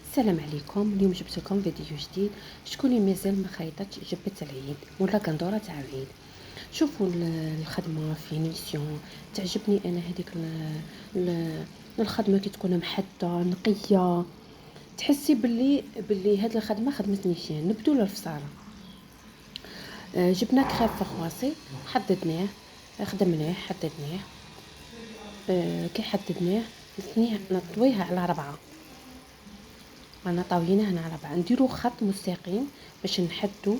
السلام عليكم. اليوم جبت لكم فيديو جديد. شكون اللي مازال ما خيطتش جبه العيد ولا قندوره تاع العيد؟ شوفوا الخدمه فينيسيون تعجبني انا. هذيك الخدمه كي تكون محدة نقيه، تحسي باللي هذه الخدمه خدمه نيشان. نبدو للفصاله. جبنا كريب فخواصي، حددناه، خدمناه، حددناه. كي حددناه نطويه على 4. انا طاوينه هنا على 4. نديرو خط مستقيم باش نحدو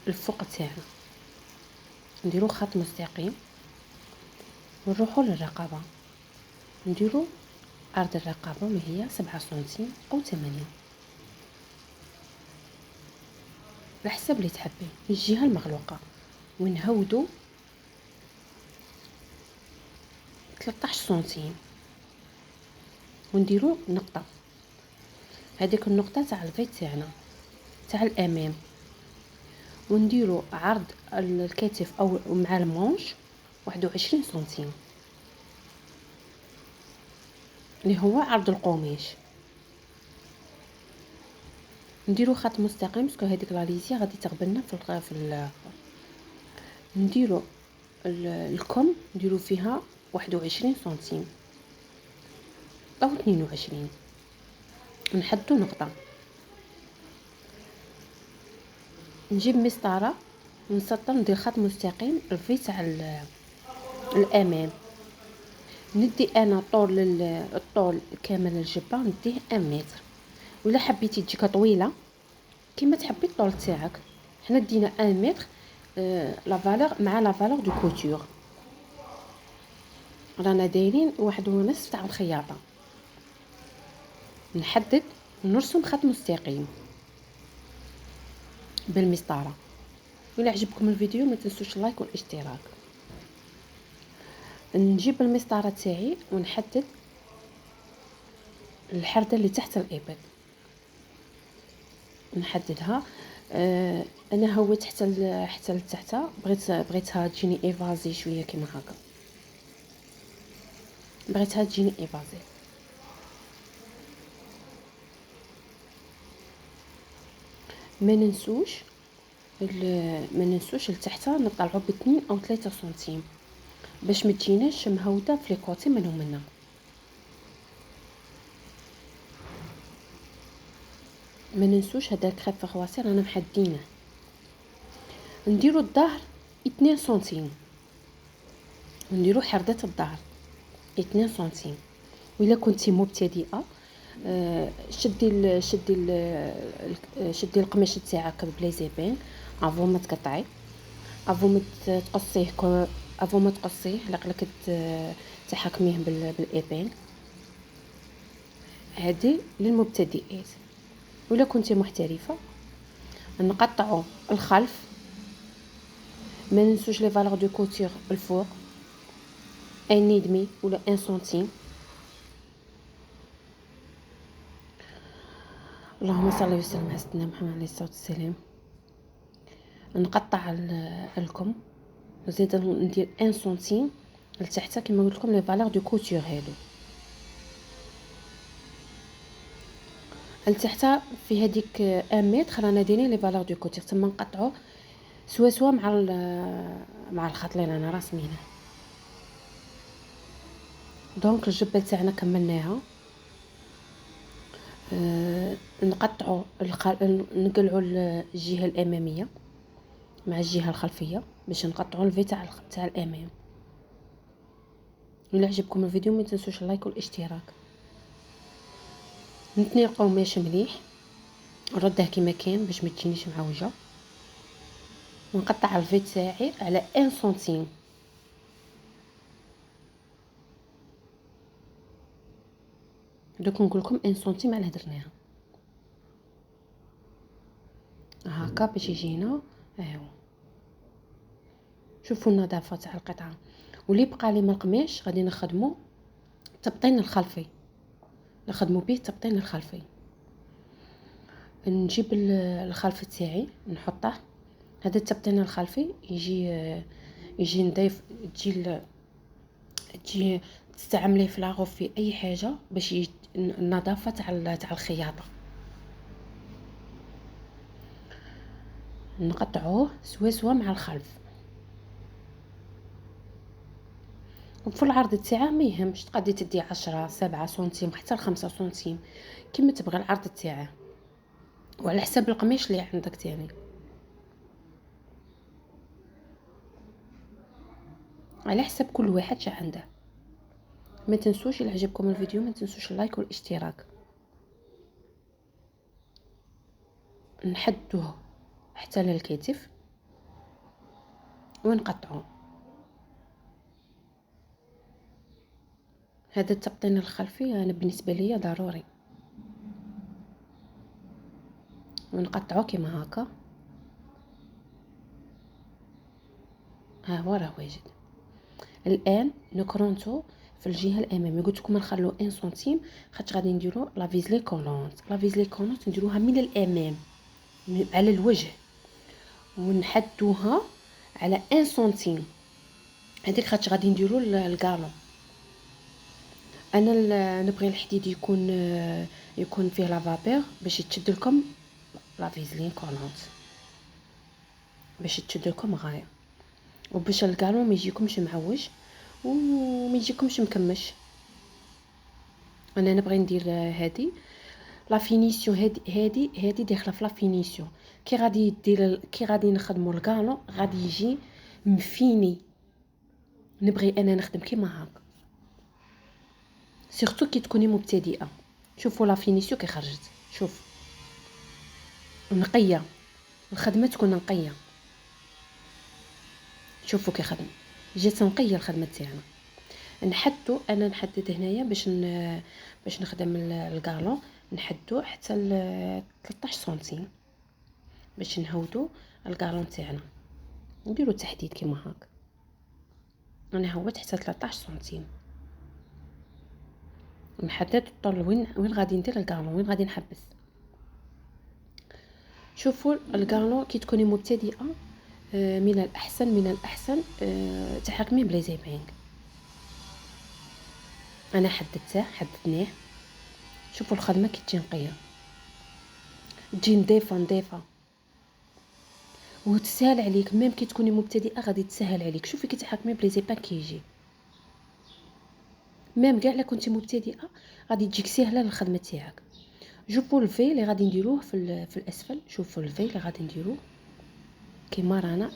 الفوق تاعنا. نديرو خط مستقيم ونروحو للرقبه. نديرو عرض الرقبه ما هي 7 سنتيم او 8 على حسب اللي تحبي الجهه المغلوقه، ونهودو 13 سنتيم ونديرو نقطه. هذيك النقطه تاع الفيت تاعنا تاع الامام، ونديرو عرض الكتف او مع المونش 21 سنتيم اللي هو عرض القماش. نديرو خط مستقيم باسكو هذيك لاليزيا غادي تغبلنا نديرو الكم نديرو فيها 21 سنتيم او 22. نحدو نقطه. نجيب مسطره ونسطر، ندير خط مستقيم الفي تاع الامام. ندي انا الطول كامل الجبه نديه 1 متر، ولا حبيتي تجيك طويله كيما تحبي الطول تاعك. حنا دينا 1 متر لا فالور مع لا فالور دو كوتور. رانا دايرين 1.5 تاع الخياطه. نحدد ونرسم خط مستقيم بالمسطره. ولا عجبكم الفيديو ما تنسوش اللايك والاشتراك. نجيب المسطره تاعي ونحدد الحرده اللي تحت الابط، نحددها. انا هويت حتى لتحت، بغيتها تجيني ايفازي شويه كيما هكا، بغيتها تجيني ايفازي. ما ننسوش لتحت نطلعوا ب2 او 3 سنتيم باش ما تجيناش مهوده في لي كوتي من ومنا. ما ننسوش هذا الكريب فخواسي رانا محدينه. نديروا الظهر 2 سنتيم، ونديروا حردة الظهر 2 سنتيم. وإلا كنتي مبتدئه شدي القماش تاعك بلا زبان افون ما تقطعي، افون ما تقصيه، افون ما تقصيه لقلك تحكميه بالابان. هذه للمبتدئات. ولا كنتي محترفه نقطعوا الخلف. ما ننسوش لي فالور دو كوتور الفوق 1.5 ولا 1 سنتيم. اللهم صل وسلم على سيدنا محمد عليه الصلاه والسلام. نقطع الكم وزيد ندير 1 سنتيم لتحت كما قلت لكم لي فالور دو كوتور هادو لتحت. في هذيك 1 متر رانا دايرين لي فالور دو كوتور تما نقطعوا سوا مع الخط اللي رانا راسمينه. دونك الجبه تاعنا كملناها. نقطعوا نقلعوا الجهه الاماميه مع الجهه الخلفيه باش نقطعوا الفي تاع الامام. الا عجبكم الفيديو ما تنسوش اللايك والاشتراك. نتني القماش مليح، نرده كما كان باش ما تجينيش معوجه، ونقطع الفي تاعي على 1 سنتيم. دوك نقول لكم 1 سنتيم على درناها هكا باش يجينا. ايوا شوفوا النظافه تاع القطعه. واللي بقى لي من القماش غادي نخدمو التبطين الخلفي، نخدمو به التبطين الخلفي. نجيب الخلف تاعي نحطه. هذا التبطين الخلفي يجي نضيف تجي تستعمليه في لاغوف في اي حاجه باش النظافه تاع الخياطه. نقطعوه سوا مع الخلف، وفي العرض تاعه ما يهمش، تقدري تدي 10 7 سنتيم حتى 5 سنتيم كيما تبغي العرض تاعه، وعلى حساب القماش اللي عندك تاني، على حسب كل واحد شا عنده. ما تنسوش الى عجبكم الفيديو ما تنسوش اللايك والاشتراك. نحدوه حتى للكتف ونقطعوه. هذا التبطين الخلفي انا بالنسبه لي ضروري، ونقطعوه كيما هكا. ها هو راه واجد. الان نكرونتو في الجهه الاماميه. قلت لكم نخلو 1 سنتيم خاطر غادي نديرو لا فيزلي كولونت. لا فيزلي كولونت نديروها من الامام على الوجه، ونحدوها على 1 سنتيم هذيك خاطر غادي نديرو الكالون. انا نبغي الحديد يكون فيه لا فابور باش تشد لكم لا فيزلين كولونت، باش تشد لكم غايه، وباش الكالون ما يجيكمش معوج وما يجيكمش مكمش. انا نبغي ندير هذه لا فينيسيون. هذه داخله في لا فينيسيون. كي غادي نخدموا الكالون غادي يجي مفيني. نبغي انا نخدم كيما هكا، سورتو كي تكوني مبتدئه. شوفوا لا فينيسيون كي خرجت، شوف نقيه، الخدمه تكون نقيه. شوفوا كي خدم جات نقيه الخدمه تاعنا. انا نحدد هنايا باش نخدم الكالون، نحدو حتى 13 سنتيم باش نهودو الكالون تاعنا. نديرو تحديد كيما هكا. انا هوت حتى 13 سنتيم، نحدد الطول وين غادي ندير الكالون، وين غادي نحبس. شوفوا الكالون كي تكوني مبتدئه من الاحسن تحكمي بلي زيبينغ. انا حددناه. شوفوا الخدمه كي تجي نقيه، تجي نظيفه وتسهل عليك. ميم كي تكوني مبتدئه غادي تسهل عليك. شوفي كي تحكمي بلي زيبان كيجي، ميم كاع الا كنتي مبتدئه غادي تجيك سهله الخدمه تاعك. شوفوا الفي اللي غادي نديروه في الاسفل. شوفوا الفي اللي غادي نديروه كيما رانا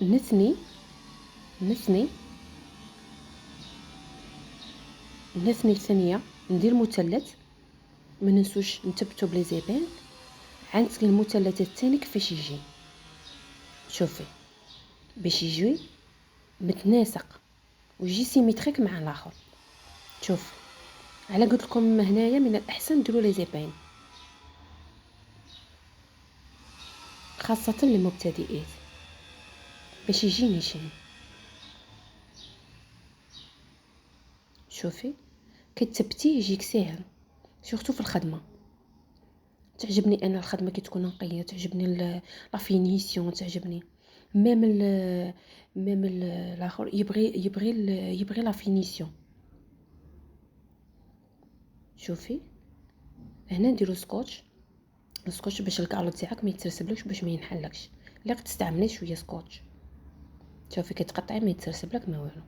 نثني ثانيه، ندير مثلث. ما ننسوش نثبتوا بلي زيبان عندك المثلث الثاني كيفاش يجي. شوفي باش يجي متناسق ويجي سيميتريك مع الاخر. شوف على قلت لكم هنايا من الاحسن ديروا لي زيبان خاصه للمبتدئين باش يجي نيشان. شوفي كتثبتيه يجيك ساهل، سورتو في الخدمه. تعجبني انا الخدمه كي تكون نقيه، تعجبني لا فينيسيون، تعجبني ميم الاخر يبغي لا فينيسيون. شوفي هنا نديرو سكوتش باش الكالو تاعك ما يترسبلكش، باش ما ينحلكش. الا تستعملي شويه سكوتش شوفي كتقطعي ما يترسبلك ما والو.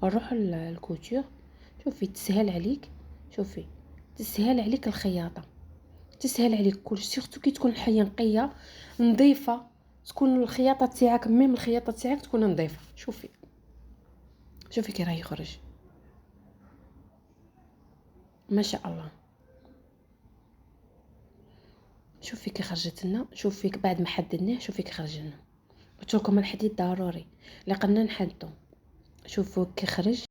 نروحوا للكوتور. شوفي تسهل عليك، شوفي تسهل عليك الخياطه، تسهل عليك كل سورتو كي تكون الحيه نقيه نظيفه، تكون الخياطه تاعك ميم الخياطه تاعك تكون نظيفه. شوفي كي راه يخرج ما شاء الله. شوفي كي خرجت لنا، شوفي بعد ما حددناه شوفي كي خرج لنا. قلت لكم الحديد ضروري لقنا نحدو. شوفوا كي خرج